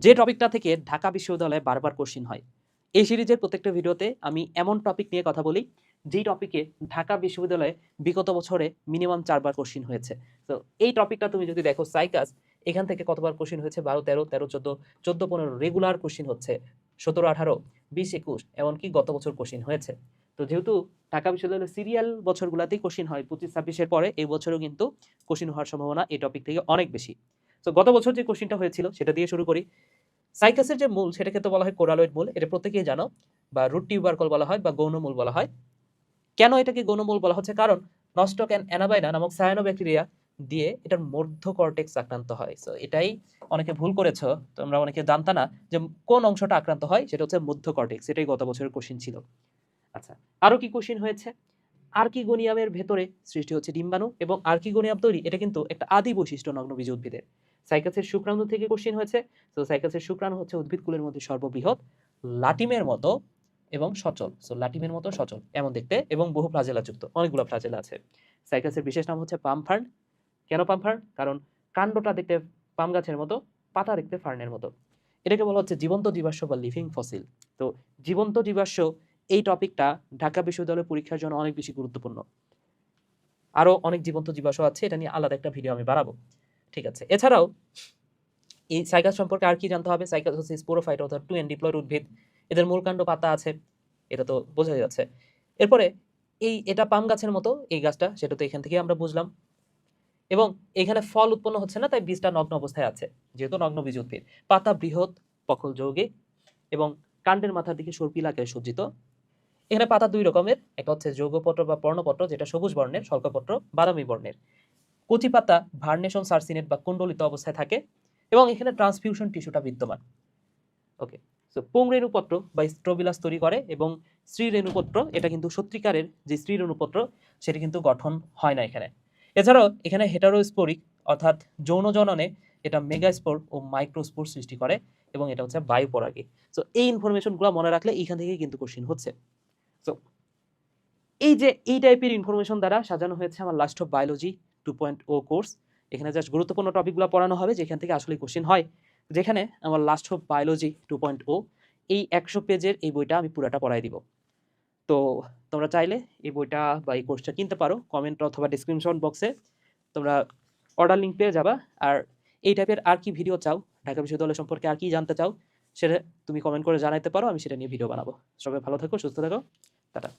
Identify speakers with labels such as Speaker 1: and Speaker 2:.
Speaker 1: যে টপিকটা থেকে ঢাকা বিশ্ববিদ্যালয়ে বারবার কোশ্চেন হয়। এই সিরিজের প্রত্যেকটা ভিডিওতে আমি এমন টপিক নিয়ে কথা বলি, যেই টপিকে ঢাকা বিশ্ববিদ্যালয়ে বিগত বছরে মিনিমাম ৪ বার কোশ্চেন হয়েছে। তো এই টপিকটা তুমি যদি দেখো সাইকাস, এখান থেকে কতবার কোশ্চেন হয়েছে? ১২, ১৩, ১৩, ১৪, ১৪, ১৫ রেগুলার কোশ্চেন হচ্ছে। ১৭, ১৮, ২০, ২১ এমনকি গত বছর কোশ্চেন হয়েছে। তো যেহেতু ঢাকা বিশ্ববিদ্যালয়ের সিরিয়াল বছরগুলোতেই কোশ্চেন হয় ২৫, ২৬ এর পরে, এই বছরও কিন্তু কোশ্চেন হওয়ার সম্ভাবনা এই টপিক থেকে অনেক বেশি। তো গত বছর যে কোশ্চেনটা হয়েছিল সেটা দিয়ে শুরু করি। সাইকাসের যে মূল সেটাকে তো বলা হয় কোরালয়েড মূল, এটা প্রত্যেকেই জানো, বা রুট টিউবারকল বলা হয় বা গৌণমূল বলা হয়। কেন এটাকে গৌণমূল বলা হচ্ছে? কারণ নস্টক অ্যান্ড অ্যানাবাইনা নামক সায়ানোব্যাকটেরিয়া দিয়ে এটার মধ্য কর্টেক্স আক্রান্ত হয়। সো এটাই অনেকে ভুল করেছো, তোমরা অনেকে জানতা না যে কোন অংশটা আক্রান্ত হয়, সেটা হচ্ছে মধ্য কর্টেক্স। এটাই গত বছরের কোশ্চিন ছিল। আচ্ছা, আরো কি কোশ্চিন হয়েছে? আর্কিগোনিয়ামের ভেতরে সৃষ্টি হচ্ছে ডিম্বাণু, এবং আর্কিগোনিয়াম তৈরি এটা কিন্তু একটা আদি বৈশিষ্ট্য নগ্নবীজ উদ্ভিদের। সাইকাসের শুক্রাণু থেকে কোশ্চিন হয়েছে। তো সাইকাসের শুক্রাণু হচ্ছে উদ্ভিদকুলের মধ্যে সর্ববৃহৎ, লাটিমের মতো এবং সচল। সো লাটিমের মতো সচল এমন দেখতে, এবং বহু ফ্লাজেলা যুক্ত, অনেকগুলো ফ্লাজেলা আছে। সাইকাসের বিশেষ নাম হচ্ছে পাম ফার্ন। কেন পাম ফার্ন? কারণ কাণ্ডটা দেখতে পাম গাছের মতো, পাতা দেখতে ফার্নের মতো। এটাকে বলা হচ্ছে জীবন্ত জীবাশ্ম বা লিভিং ফসিল। তো জীবন্ত জীবাশ্ম এই টপিকটা ঢাকা বিশ্ববিদ্যালয়ের পরীক্ষার জন্য অনেক বেশি গুরুত্বপূর্ণ। আরো অনেক জীবন্ত জীবাশ্ম আছে, এটা নিয়ে আলাদা একটা ভিডিও আমি বানাবো। ঠিক আছে, এছাড়াও এই সাইকাস সম্পর্কে আর কি জানতে হবে? সাইকাস হচ্ছে স্পোরোফাইট অর্থাৎ টু এন্ড ডিপ্লয়েড উদ্ভিদ। এদের মূলকাণ্ড পাতা আছে, এটা তো বোঝা যাচ্ছে। এরপরে এটা পাম গাছের মতো এই গাছটা, সেটা তো এখান থেকে আমরা বুঝলাম। এবং এখানে ফল উৎপন্ন হচ্ছে না, তাই বীজটা নগ্ন অবস্থায় আছে, যেহেতু নগ্ন বীজ উদ্ভিদ। পাতা বৃহৎ, পকল যৌগিক, এবং কাণ্ডের মাথার দিকে সর্পিল আকারে সজ্জিত। এখানে পাতা দুই রকমের, একটা হচ্ছে যৌগপত্র বা পর্ণপত্র, যেটা সবুজ বর্ণের, স্বল্পপত্র বাদামি বর্ণের। কচি পাতা ভার্নেশন সার্সিনেট বা কুণ্ডলিত অবস্থায় থাকে, এবং এখানে ট্রান্সফিউশন টিস্যুটা বিদ্যমান। ওকে, সো পুংরেণুপত্র বা স্ট্রোবিলাস তৈরি করে, এবং স্ত্রীরেণুপত্র এটা কিন্তু সত্যিকারের যে স্ত্রীরেণুপত্র সেটা কিন্তু গঠন হয় না এখানে। এছাড়াও এখানে হেটারোস্পোরিক অর্থাৎ যৌন জননে এটা মেগাস্পোর ও মাইক্রোস্পোর সৃষ্টি করে, এবং এটা হচ্ছে বায়ুপরাগী। সো এই ইনফরমেশনগুলো মনে রাখলে এইখান থেকে কিন্তু কোশ্চিন হচ্ছে। সো এই টাইপের ইনফরমেশন দ্বারা সাজানো হয়েছে আমার লাস্ট অফ বায়োলজি 2.0 কোর্স। এখানে জাস্ট গুরুত্বপূর্ণ টপিকগুলো পড়ানো হবে যেখান থেকে আসলে কোশ্চেন হয়। যেখানে আমার লাস্ট অফ বায়োলজি 2.0 এই 100 পেজের এই বইটা আমি পুরাটা পড়াই দিব। তো তোমরা চাইলে এই বইটা বা এই কোর্সটা কিনতে পারো। কমেন্ট অথবা ডেসক্রিপশন বক্সে তোমরা অর্ডার লিঙ্ক পেয়ে যাবা। আর এই টাইপের আর কি ভিডিও চাও, ঢাকা বিশ্ববিদ্যালয় সম্পর্কে আর কি জানতে চাও, সেটা তুমি কমেন্ট করে জানাইতে পারো, আমি সেটা নিয়ে ভিডিও বানাবো। সবাই ভালো থাকো, সুস্থ থাকো, টাটা।